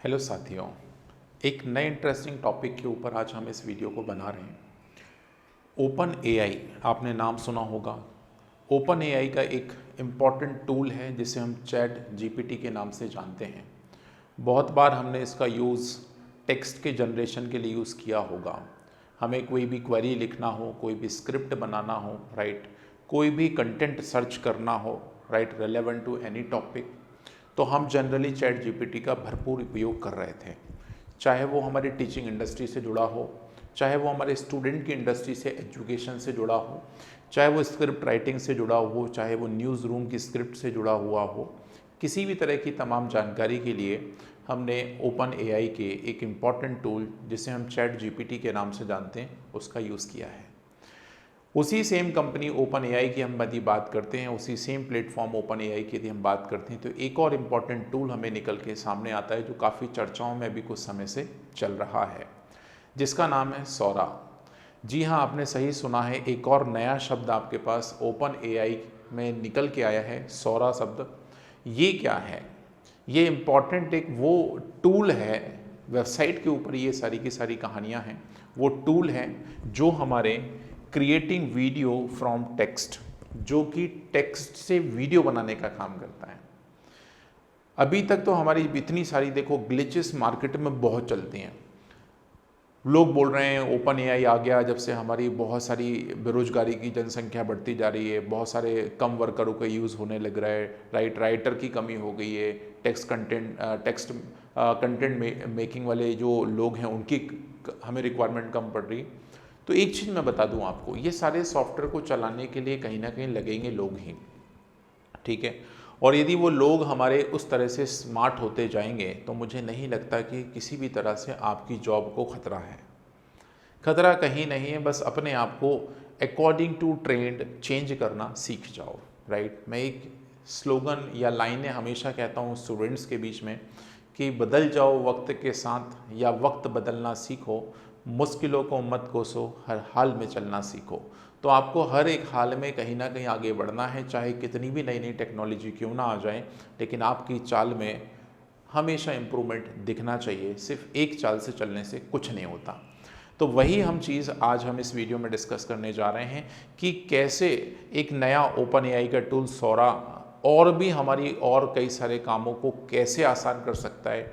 Hello साथियों, एक नए इंटरेस्टिंग टॉपिक के ऊपर आज हम इस वीडियो को बना रहे हैं। ओपन एआई, आपने नाम सुना होगा। ओपन एआई का एक इम्पॉर्टेंट टूल है जिसे हम चैट जीपीटी के नाम से जानते हैं। बहुत बार हमने इसका यूज़ टेक्स्ट के जनरेशन के लिए यूज़ किया होगा। हमें कोई भी क्वेरी लिखना हो, कोई भी स्क्रिप्ट बनाना हो, राइट, कोई भी कंटेंट सर्च करना हो, right, relevant to any topic, तो हम जनरली चैट जीपीटी का भरपूर उपयोग कर रहे थे। चाहे वो हमारी टीचिंग इंडस्ट्री से जुड़ा हो, चाहे वो हमारे स्टूडेंट की इंडस्ट्री से एजुकेशन से जुड़ा हो, चाहे वो स्क्रिप्ट राइटिंग से जुड़ा हो, चाहे वो न्यूज़ रूम की स्क्रिप्ट से जुड़ा हुआ हो, किसी भी तरह की तमाम जानकारी के लिए हमने ओपन एआई के एक इम्पॉर्टेंट टूल जिसे हम चैट जीपीटी के नाम से जानते हैं उसका यूज़ किया है। उसी सेम कंपनी ओपन एआई की हम यदि बात करते हैं, उसी सेम प्लेटफॉर्म ओपन एआई की यदि हम बात करते हैं, तो एक और इम्पॉर्टेंट टूल हमें निकल के सामने आता है जो काफ़ी चर्चाओं में अभी कुछ समय से चल रहा है, जिसका नाम है सौरा। जी हाँ, आपने सही सुना है, एक और नया शब्द आपके पास ओपन एआई में निकल के आया है, सौरा शब्द। ये क्या है? ये इम्पॉर्टेंट एक वो टूल है, वेबसाइट के ऊपर ये सारी की सारी कहानियाँ हैं। वो टूल है जो हमारे क्रिएटिंग वीडियो फ्रॉम टेक्स्ट, जो कि टेक्स्ट से वीडियो बनाने का काम करता है। अभी तक तो हमारी इतनी सारी देखो ग्लिचेस मार्केट में बहुत चलती हैं। लोग बोल रहे हैं ओपन एआई आ गया जब से हमारी बहुत सारी बेरोजगारी की जनसंख्या बढ़ती जा रही है, बहुत सारे कम वर्करों का यूज़ होने लग रहा है, राइटर की कमी हो गई है, टेक्स्ट कंटेंट मेकिंग वाले जो लोग हैं उनकी हमें रिक्वायरमेंट कम पड़ रही। तो एक चीज़ मैं बता दूं आपको, ये सारे सॉफ्टवेयर को चलाने के लिए कहीं ना कहीं लगेंगे लोग ही, ठीक है। और यदि वो लोग हमारे उस तरह से स्मार्ट होते जाएंगे तो मुझे नहीं लगता कि किसी भी तरह से आपकी जॉब को खतरा है। खतरा कहीं नहीं है, बस अपने आप को अकॉर्डिंग टू ट्रेंड चेंज करना सीख जाओ, राइट। मैं एक स्लोगन या लाइनें हमेशा कहता हूँ स्टूडेंट्स के बीच में कि बदल जाओ वक्त के साथ या वक्त बदलना सीखो, मुश्किलों को मत कोसो, हर हाल में चलना सीखो। तो आपको हर एक हाल में कहीं ना कहीं आगे बढ़ना है, चाहे कितनी भी नई नई टेक्नोलॉजी क्यों ना आ जाए, लेकिन आपकी चाल में हमेशा इम्प्रूवमेंट दिखना चाहिए। सिर्फ एक चाल से चलने से कुछ नहीं होता। तो वही हम चीज़ आज हम इस वीडियो में डिस्कस करने जा रहे हैं कि कैसे एक नया ओपन एआई का टूल सौरा और भी हमारी और कई सारे कामों को कैसे आसान कर सकता है,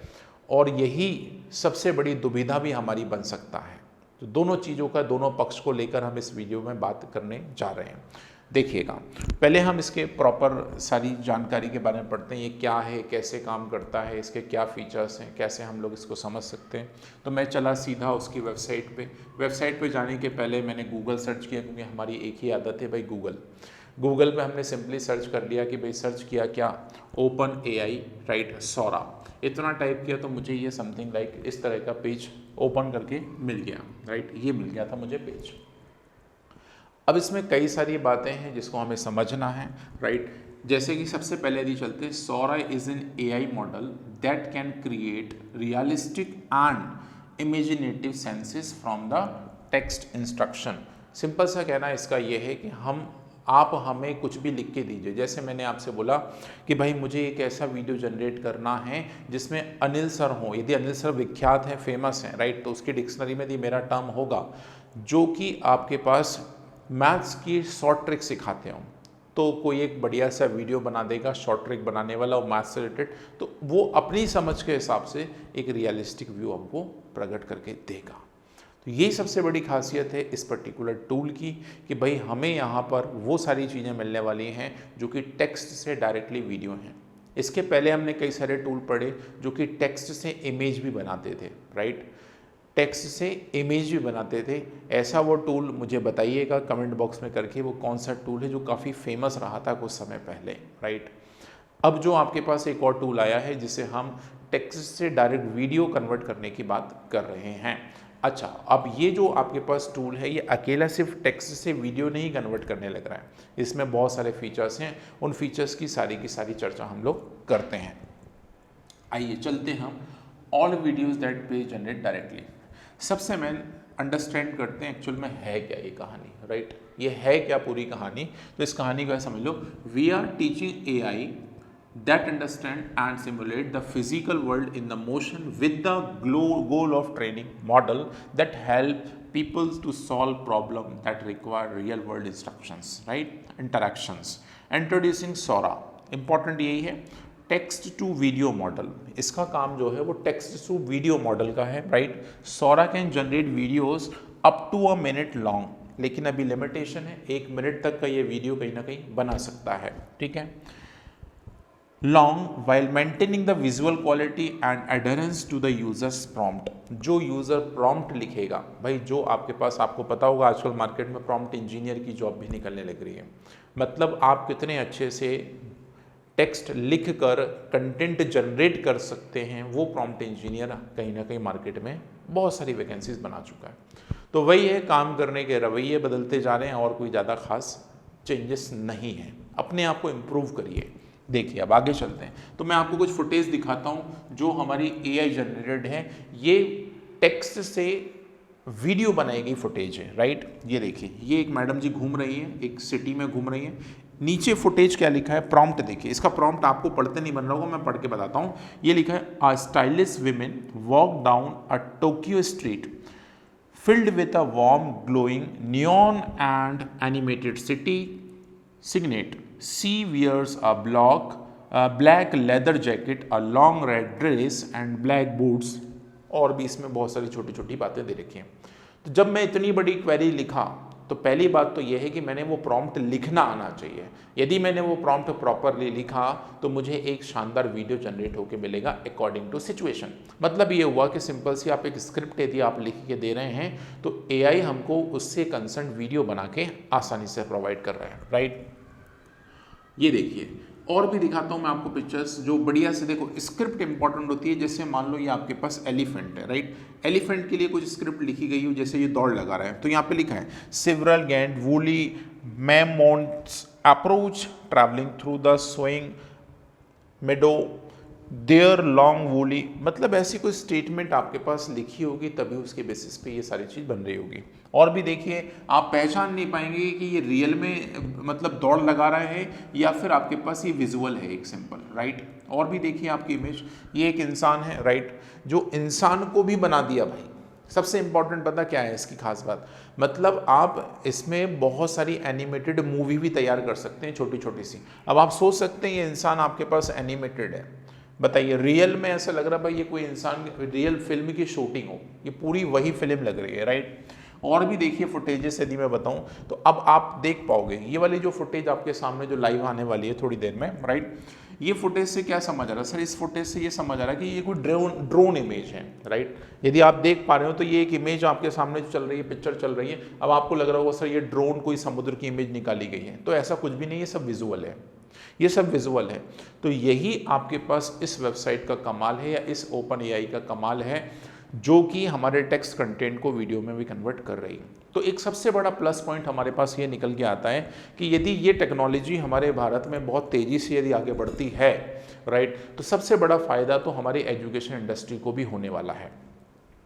और यही सबसे बड़ी दुविधा भी हमारी बन सकता है। तो दोनों चीज़ों का, दोनों पक्ष को लेकर हम इस वीडियो में बात करने जा रहे हैं। देखिएगा, पहले हम इसके प्रॉपर सारी जानकारी के बारे में पढ़ते हैं। ये क्या है, कैसे काम करता है, इसके क्या फीचर्स हैं, कैसे हम लोग इसको समझ सकते हैं। तो मैं चला सीधा उसकी वेबसाइट पे जाने के पहले मैंने गूगल सर्च किया, क्योंकि हमारी एक ही आदत है भाई, गूगल पे हमने सिंपली सर्च कर लिया कि भाई सर्च किया क्या, ओपन एआई, राइट, सौरा, इतना टाइप किया तो मुझे ये समथिंग लाइक इस तरह का पेज ओपन करके मिल गया, राइट। ये मिल गया था मुझे पेज। अब इसमें कई सारी बातें हैं जिसको हमें समझना है, राइट। जैसे कि सबसे पहले यदि चलते, Sora is an AI model that can create realistic and imaginative scenes from the text instruction. Simple सा कहना इसका यह है कि आप हमें कुछ भी लिख के दीजिए। जैसे मैंने आपसे बोला कि भाई मुझे एक ऐसा वीडियो जनरेट करना है जिसमें अनिल सर हो, यदि अनिल सर विख्यात हैं, फेमस हैं, राइट, तो उसकी डिक्शनरी में यदि मेरा टर्म होगा जो कि आपके पास मैथ्स की शॉर्ट ट्रिक सिखाते हों, तो कोई एक बढ़िया सा वीडियो बना देगा शॉर्ट ट्रिक बनाने वाला और मैथ्स से रिलेटेड, तो वो अपनी समझ के हिसाब से एक रियलिस्टिक व्यू आपको प्रकट करके देगा। तो यही सबसे बड़ी खासियत है इस पर्टिकुलर टूल की कि भाई हमें यहाँ पर वो सारी चीज़ें मिलने वाली हैं जो कि टेक्स्ट से डायरेक्टली वीडियो हैं। इसके पहले हमने कई सारे टूल पढ़े जो कि टेक्स्ट से इमेज भी बनाते थे, राइट, टेक्स्ट से इमेज भी बनाते थे। ऐसा वो टूल मुझे बताइएगा कमेंट बॉक्स में करके, वो कौन सा टूल है जो काफ़ी फेमस रहा था कुछ समय पहले, राइट। अब जो आपके पास एक और टूल आया है जिसे हम टेक्स्ट से डायरेक्ट वीडियो कन्वर्ट करने की बात कर रहे हैं। अच्छा, अब ये जो आपके पास टूल है ये अकेला सिर्फ टेक्स्ट से वीडियो नहीं कन्वर्ट करने लग रहा है, इसमें बहुत सारे फीचर्स हैं। उन फीचर्स की सारी चर्चा हम लोग करते हैं। आइए चलते हम all videos that page generate directly. सबसे मैं अंडरस्टैंड करते हैं एक्चुअल में है क्या ये कहानी, राइट। ये है क्या पूरी कहानी, तो इस कहानी को समझ लो। We are teaching AI that understand and simulate the physical world in the motion with the goal of training model that help people to solve problem that require real world instructions, right, interactions. Introducing Sora, important यही है, text to video model. इसका काम जो है वो text to video model का है, right. Sora can generate videos up to a minute long, लेकिन अभी लिमिटेशन है, 1 मिनट तक का ये वीडियो कहीं ना कहीं बना सकता है, ठीक है। Long while maintaining the visual quality and adherence to the users prompt. जो यूजर प्रॉम्प्ट लिखेगा, भाई जो आपके पास, आपको पता होगा आजकल मार्केट में प्रॉम्प्ट इंजीनियर की जॉब भी निकलने लग रही है। मतलब आप कितने अच्छे से टेक्स्ट लिख कर कंटेंट जनरेट कर सकते हैं, वो प्रॉम्प्ट इंजीनियर कहीं ना कहीं मार्केट में बहुत सारी वैकेंसीज बना चुका है। तो वही है, काम करने के रवैये बदलते जा रहे हैं और कोई ज़्यादा खास चेंजेस नहीं है। अपने आप को इम्प्रूव करिए। देखिए अब आगे चलते हैं, तो मैं आपको कुछ फुटेज दिखाता हूँ जो हमारी AI जनरेटेड है। ये टेक्स्ट से वीडियो बनाई गई फुटेज है, राइट। ये देखिए, ये एक मैडम जी घूम रही है, एक सिटी में घूम रही है। नीचे फुटेज क्या लिखा है, प्रॉम्प्ट देखिए। इसका प्रॉम्प्ट आपको पढ़ते नहीं बन रहा होगा, मैं पढ़ के बताता हूँ। ये लिखा है, a stylish women walk down a Tokyo street filled with a warm, glowing, neon and animated city signet. She wears a black leather jacket, a long red dress and black boots. और भी इसमें बहुत सारी छोटी छोटी बातें दे रखी हैं। तो जब मैं इतनी बड़ी क्वेरी लिखा, तो पहली बात तो यह है कि मैंने वो प्रॉम्प्ट लिखना आना चाहिए। यदि मैंने वो प्रॉम्प्ट प्रॉपरली लिखा तो मुझे एक शानदार वीडियो जनरेट होकर मिलेगा अकॉर्डिंग टू सिचुएशन। मतलब ये हुआ कि सिंपल सी आप एक स्क्रिप्ट यदि आप लिख के दे रहे हैं तो AI हमको उससे कंसर्न वीडियो बना के आसानी से प्रोवाइड कर रहा है, राइट। ये देखिए, और भी दिखाता हूँ मैं आपको पिक्चर्स जो बढ़िया से। देखो, स्क्रिप्ट इंपॉर्टेंट होती है। जैसे मान लो ये आपके पास एलिफेंट है, राइट। एलिफेंट के लिए कुछ स्क्रिप्ट लिखी गई हो, जैसे ये दौड़ लगा रहा है, तो यहाँ पे लिखा है, several giant woolly mammoths approach travelling through the swing meadow their long woolly. मतलब ऐसी कोई स्टेटमेंट आपके पास लिखी होगी, तभी उसके बेसिस पे ये सारी चीज़ बन रही होगी। और भी देखिए, आप पहचान नहीं पाएंगे कि ये रियल में मतलब दौड़ लगा रहा है या फिर आपके पास ये विजुअल है एक सिंपल, राइट। और भी देखिए आपकी इमेज, ये एक इंसान है, राइट, जो इंसान को भी बना दिया। भाई सबसे इंपॉर्टेंट पता क्या है इसकी खास बात, मतलब आप इसमें बहुत सारी एनिमेटेड मूवी भी तैयार कर सकते हैं, छोटी छोटी सी। अब आप सोच सकते हैं ये इंसान आपके पास एनिमेटेड है, बताइए रियल में ऐसा लग रहा है भाई ये कोई इंसान रियल फिल्म की शूटिंग हो, ये पूरी वही फिल्म लग रही है, राइट। और भी देखिए फुटेजेस यदि मैं बताऊं तो अब आप देख पाओगे ये वाली जो फुटेज आपके सामने जो लाइव आने वाली है थोड़ी देर में, राइट। ये फुटेज से क्या समझ आ रहा है सर, इस फुटेज से ये समझ आ रहा है कि ये कोई ड्रोन इमेज है, राइट। यदि आप देख पा रहे हो तो ये एक इमेज आपके सामने जो चल रही है, पिक्चर चल रही है। अब आपको लग रहा होगा सर ये ड्रोन कोई समुद्र की इमेज निकाली गई है, तो ऐसा कुछ भी नहीं, ये सब विजुअल है, ये सब विजुअल है। तो यही आपके पास इस वेबसाइट का कमाल है या इस ओपन AI का कमाल है, जो कि हमारे टेक्स्ट कंटेंट को वीडियो में भी कन्वर्ट कर रही है। तो एक सबसे बड़ा प्लस पॉइंट हमारे पास ये निकल के आता है कि यदि ये टेक्नोलॉजी हमारे भारत में बहुत तेज़ी से यदि आगे बढ़ती है, राइट, तो सबसे बड़ा फ़ायदा तो हमारी एजुकेशन इंडस्ट्री को भी होने वाला है।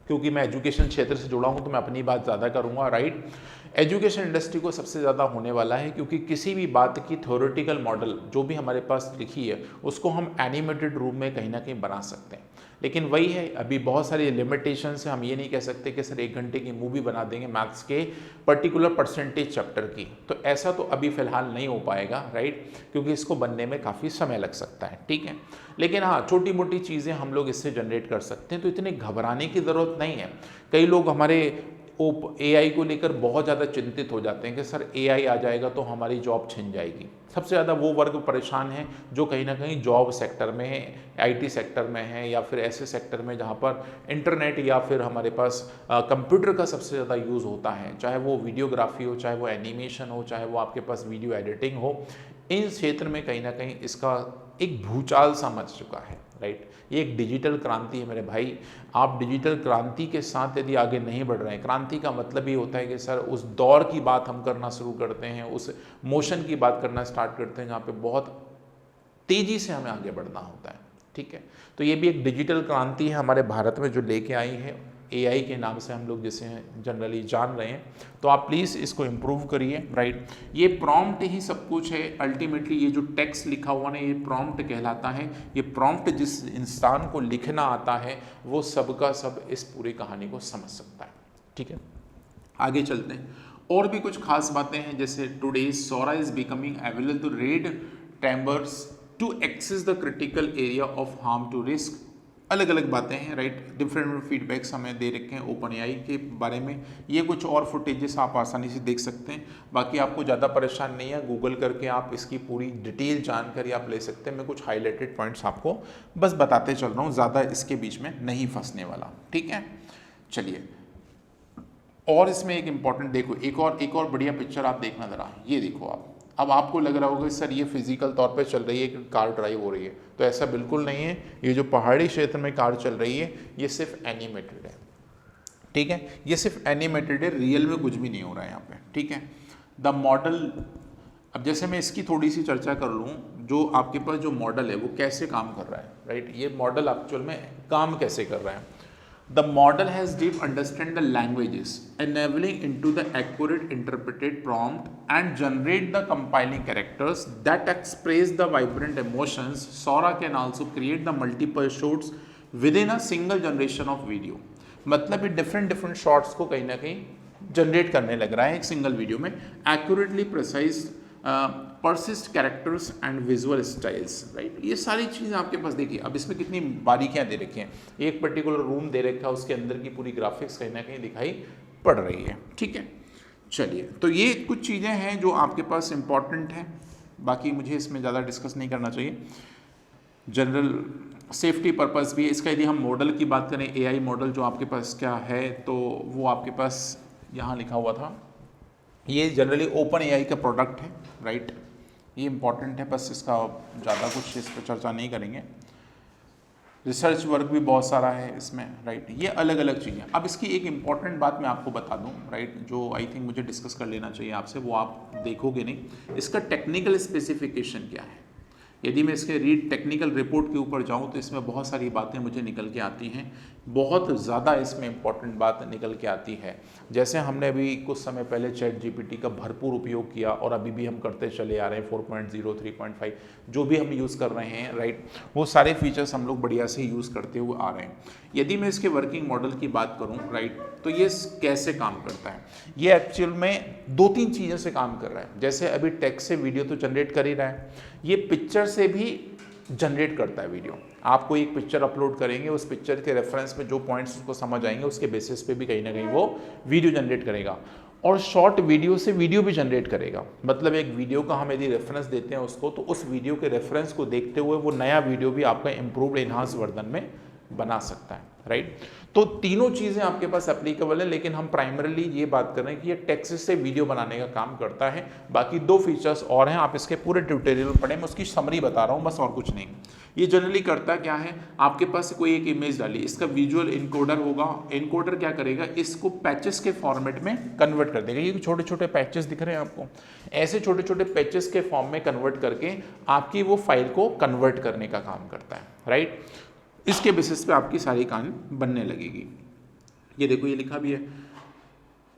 क्योंकि मैं एजुकेशन क्षेत्र से जुड़ा हूं तो मैं अपनी बात ज़्यादा करूंगा, राइट। एजुकेशन इंडस्ट्री को सबसे ज़्यादा होने वाला है, क्योंकि किसी भी बात की थ्योरेटिकल मॉडल जो भी हमारे पास लिखी है उसको हम एनिमेटेड रूप में कहीं ना कहीं बना सकते हैं। लेकिन वही है, अभी बहुत सारी लिमिटेशन है। हम ये नहीं कह सकते कि सर 1 घंटे की मूवी बना देंगे मैथ्स के पर्टिकुलर परसेंटेज चैप्टर की, तो ऐसा तो अभी फ़िलहाल नहीं हो पाएगा, राइट, क्योंकि इसको बनने में काफ़ी समय लग सकता है, ठीक है। लेकिन हाँ, छोटी मोटी चीज़ें हम लोग इससे जनरेट कर सकते हैं, तो इतने घबराने की ज़रूरत नहीं है। कई लोग हमारे AI को लेकर बहुत ज़्यादा चिंतित हो जाते हैं कि सर AI आ जाएगा तो हमारी जॉब छिन जाएगी। सबसे ज़्यादा वो वर्ग परेशान है जो कहीं ना कहीं जॉब सेक्टर में है, IT सेक्टर में है, या फिर ऐसे सेक्टर में जहाँ पर इंटरनेट या फिर हमारे पास कंप्यूटर का सबसे ज़्यादा यूज़ होता है, चाहे वो वीडियोग्राफी हो, चाहे वो एनिमेशन हो, चाहे वो आपके पास वीडियो एडिटिंग हो। इन क्षेत्र में कहीं ना कहीं इसका एक भूचाल सा मच चुका है, राइट। ये एक डिजिटल क्रांति है मेरे भाई। आप डिजिटल क्रांति के साथ यदि आगे नहीं बढ़ रहे हैं, क्रांति का मतलब ये होता है कि सर उस दौर की बात हम करना शुरू करते हैं, उस मोशन की बात करना स्टार्ट करते हैं जहाँ पे बहुत तेज़ी से हमें आगे बढ़ना होता है, ठीक है। तो ये भी एक डिजिटल क्रांति है हमारे भारत में जो लेके आई है AI के नाम से हम लोग जिसे जनरली जान रहे हैं। तो आप प्लीज़ इसको इम्प्रूव करिए, राइट। ये प्रॉम्प्ट ही सब कुछ है अल्टीमेटली। ये जो टेक्स्ट लिखा हुआ ना, ये प्रॉम्प्ट कहलाता है। ये प्रॉम्प्ट जिस इंसान को लिखना आता है वो सबका सब इस पूरी कहानी को समझ सकता है, ठीक है। आगे चलते हैं, और भी कुछ खास बातें हैं, जैसे today Sora is becoming available to red teamers to access the critical area of harm to risk. अलग अलग बातें हैं, राइट। डिफरेंट फीडबैक्स हमें दे रखे हैं ओपन एआई के बारे में। ये कुछ और फुटेजेस आप आसानी से देख सकते हैं। बाकी आपको ज़्यादा परेशान नहीं है, गूगल करके आप इसकी पूरी डिटेल जानकारी आप ले सकते हैं। मैं कुछ हाईलाइटेड पॉइंट्स आपको बस बताते चल रहा हूँ, ज़्यादा इसके बीच में नहीं फंसने वाला, ठीक है। चलिए, और इसमें एक इंपॉर्टेंट देखो, एक और बढ़िया पिक्चर आप देखना ज़रा, ये देखो आप। अब आपको लग रहा होगा सर ये फिजिकल तौर पे चल रही है कि कार ड्राइव हो रही है, तो ऐसा बिल्कुल नहीं है। ये जो पहाड़ी क्षेत्र में कार चल रही है ये सिर्फ एनिमेटेड है, ठीक है। ये सिर्फ एनिमेटेड है, रियल में कुछ भी नहीं हो रहा है यहाँ पे, ठीक है। द मॉडल, अब जैसे मैं इसकी थोड़ी सी चर्चा कर लूँ, जो आपके पास जो मॉडल है वो कैसे काम कर रहा है, राइट। ये मॉडल एक्चुअल में काम कैसे कर रहा है। The model has deep understand the languages, enabling into the accurate interpreted prompt and generate the compiling characters that express the vibrant emotions. Sora can also create the multiple shots within a single generation of video. मतलब ये different shots को कहीं ना कहीं generate करने लग रहा है एक सिंगल वीडियो में। Accurately precise persist characters and visual styles, right. ये सारी चीज़ें आपके पास देखिए। अब इसमें कितनी बारीकियां दे रखी हैं। एक पर्टिकुलर रूम दे रखा है, उसके अंदर की पूरी ग्राफिक्स कहीं ना कहीं दिखाई पड़ रही है, ठीक है। चलिए, तो ये कुछ चीज़ें हैं जो आपके पास इंपॉर्टेंट हैं। बाकी मुझे इसमें ज़्यादा डिस्कस नहीं करना चाहिए। जनरल सेफ्टी पर्पस भी है इसका। यदि हम मॉडल की बात करें, AI मॉडल जो आपके पास क्या है, तो वो आपके पास यहाँ लिखा हुआ था। ये जनरली ओपन AI का प्रोडक्ट है, राइट। ये इंपॉर्टेंट है, बस इसका ज़्यादा कुछ इस पर चर्चा नहीं करेंगे। रिसर्च वर्क भी बहुत सारा है इसमें, राइट। ये अलग अलग चीज़ें। अब इसकी एक इंपॉर्टेंट बात मैं आपको बता दूं, राइट, जो आई थिंक मुझे डिस्कस कर लेना चाहिए आपसे, वो आप देखोगे नहीं। इसका टेक्निकल स्पेसिफिकेशन क्या है। यदि मैं इसके टेक्निकल रिपोर्ट के ऊपर जाऊं तो इसमें बहुत सारी बातें मुझे निकल के आती हैं। बहुत ज़्यादा इसमें इंपॉर्टेंट बात निकल के आती है। जैसे हमने अभी कुछ समय पहले चैट जीपीटी का भरपूर उपयोग किया और अभी भी हम करते चले आ रहे हैं। 4.0 3.5 जो भी हम यूज़ कर रहे हैं, राइट, वो सारे फीचर्स हम लोग बढ़िया से यूज़ करते हुए आ रहे हैं। यदि मैं इसके वर्किंग मॉडल की बात करूँ, राइट, तो ये कैसे काम करता है। ये एक्चुअल में 2-3 चीज़ों से काम कर रहा है। जैसे अभी टेक्स्ट से वीडियो तो जनरेट कर ही रहा है, ये पिक्चर से भी जनरेट करता है वीडियो। आप कोई एक पिक्चर अपलोड करेंगे, उस पिक्चर के रेफरेंस में जो पॉइंट्स उसको समझ आएंगे उसके बेसिस पे भी कहीं ना कहीं वो वीडियो जनरेट करेगा। और शॉर्ट वीडियो से वीडियो भी जनरेट करेगा। मतलब एक वीडियो का हम यदि रेफरेंस देते हैं उसको, तो उस वीडियो के रेफरेंस को देखते हुए वो नया वीडियो भी आपका इम्प्रूव्ड एनहांस वर्जन में बना सकता है, राइट। तो तीनों चीज़ें आपके पास एप्लीकेबल है, लेकिन हम प्राइमरीली ये बात कर रहे हैं कि ये टेक्स्ट से वीडियो बनाने का काम करता है। बाकी 2 फीचर्स और हैं, आप इसके पूरे ट्यूटोरियल पढ़ें, मैं उसकी समरी बता रहा हूँ बस, और कुछ नहीं। ये जनरली करता क्या है, आपके पास कोई एक इमेज डाली, इसका विजुअल इनकोडर होगा। इनकोडर क्या करेगा, इसको पैचेस के फॉर्मेट में कन्वर्ट कर देगा। ये छोटे छोटे पैचेस दिख रहे हैं आपको, ऐसे छोटे छोटे पैचेस के फॉर्म में कन्वर्ट करके आपकी वो फाइल को कन्वर्ट करने का काम करता है, राइट। इसके बेसिस पे आपकी सारी कहानी बनने लगेगी। ये देखो, ये लिखा भी है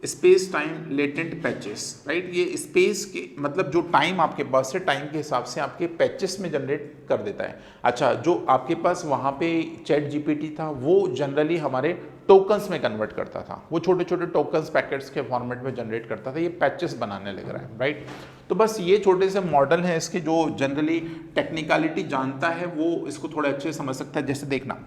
space time latent patches, right. ये स्पेस के मतलब जो टाइम आपके पास है, टाइम के हिसाब से आपके पैचेस में जनरेट कर देता है। अच्छा, जो आपके पास वहाँ पे चैट जीपीटी था वो जनरली हमारे टोकन्स में कन्वर्ट करता था। वो छोटे छोटे टोकन्स पैकेट्स के फॉर्मेट में जनरेट करता था। ये पैचेस बनाने लग रहा है, राइट। तो बस ये छोटे से मॉडल हैं इसके, जो जनरली टेक्निकलिटी जानता है वो इसको थोड़े अच्छे समझ सकता है। जैसे देखना,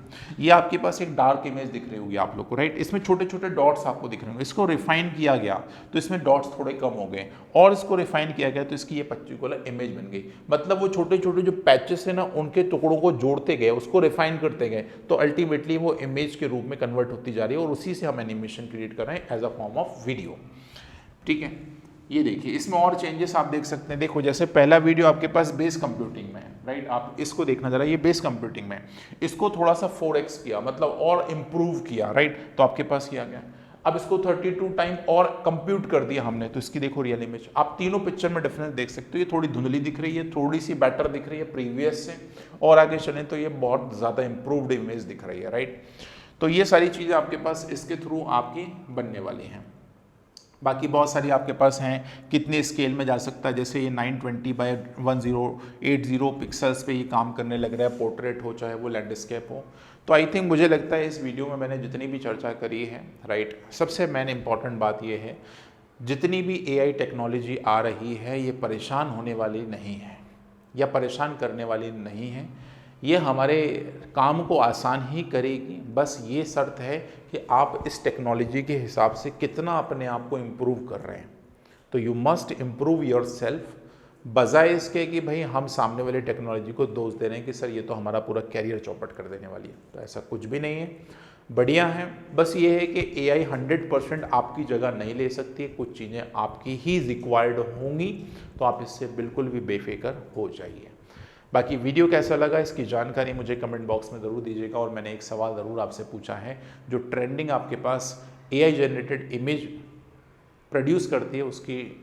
ये आपके पास एक डार्क इमेज दिख रही होगी आप लोग को, राइट। इसमें छोटे छोटे डॉट्स आपको दिख रहे होंगे। इसको रिफाइन किया गया तो इसमें डॉट्स थोड़े कम हो गए, और इसको रिफाइन किया गया तो इसकी ये पर्टिकुलर इमेज बन गई। मतलब वो छोटे छोटे जो पैचेस है ना, उनके टुकड़ों को जोड़ते गए, उसको रिफाइन करते गए, तो अल्टीमेटली वो इमेज के रूप में कन्वर्ट होती जा रही है, और उसी से हम एनिमेशन क्रिएट कर रहे हैं as a form of video, ठीक है। ये देखिए, इसमें और चेंजेस आप देख सकते हैं। देखो, जैसे पहला वीडियो आपके पास बेस कंप्यूटिंग में है, राइट। आप इसको देखना जरा, ये बेस कंप्यूटिंग में, इसको थोड़ा सा 4x किया, मतलब और इम्प्रूव किया, राइट। तो आपके पास किया गया। अब इसको 32 टाइम और कंप्यूट कर दिया हमने, तो इसकी देखो रियल इमेज। आप तीनों पिक्चर में डिफरेंस देख सकते हो। ये थोड़ी धुंधली दिख रही है, थोड़ी सी बेटर दिख रही है प्रीवियस से, और आगे चलें तो ये बहुत ज़्यादा इम्प्रूव्ड इमेज दिख रही है, राइट। तो ये सारी चीज़ें आपके पास इसके थ्रू आपकी बनने वाली हैं। बाकी बहुत सारी आपके पास हैं, कितने स्केल में जा सकता है, जैसे ये 920x1080 पिक्सल्स पे ये काम करने लग रहा है, पोर्ट्रेट हो चाहे वो लैंडस्केप हो। तो आई थिंक मुझे लगता है इस वीडियो में मैंने जितनी भी चर्चा करी है, राइट, सबसे मेन इंपॉर्टेंट बात ये है, जितनी भी AI टेक्नोलॉजी आ रही है ये परेशान होने वाली नहीं है या परेशान करने वाली नहीं है, ये हमारे काम को आसान ही करेगी। बस ये शर्त है कि आप इस टेक्नोलॉजी के हिसाब से कितना अपने आप को इम्प्रूव कर रहे हैं। तो you must improve your self, बजाय इसके कि भाई हम सामने वाले टेक्नोलॉजी को दोष दे रहे हैं कि सर ये तो हमारा पूरा कैरियर चौपट कर देने वाली है। तो ऐसा कुछ भी नहीं है, बढ़िया है। बस ये है कि AI 100% आपकी जगह नहीं ले सकती, कुछ चीज़ें आपकी ही रिक्वायर्ड होंगी, तो आप इससे बिल्कुल भी बेफिक्र हो जाइए। बाकी वीडियो कैसा लगा इसकी जानकारी मुझे कमेंट बॉक्स में ज़रूर दीजिएगा। और मैंने एक सवाल ज़रूर आपसे पूछा है, जो ट्रेंडिंग आपके पास AI जनरेटेड इमेज प्रोड्यूस करती है उसकी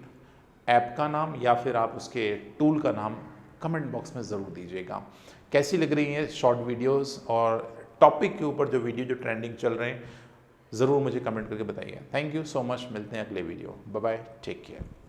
ऐप का नाम या फिर आप उसके टूल का नाम कमेंट बॉक्स में ज़रूर दीजिएगा। कैसी लग रही है शॉर्ट वीडियोस और टॉपिक के ऊपर जो वीडियो जो ट्रेंडिंग चल रहे हैं, ज़रूर मुझे कमेंट करके बताइए। थैंक यू सो मच, मिलते हैं अगले video. Bye bye, take care.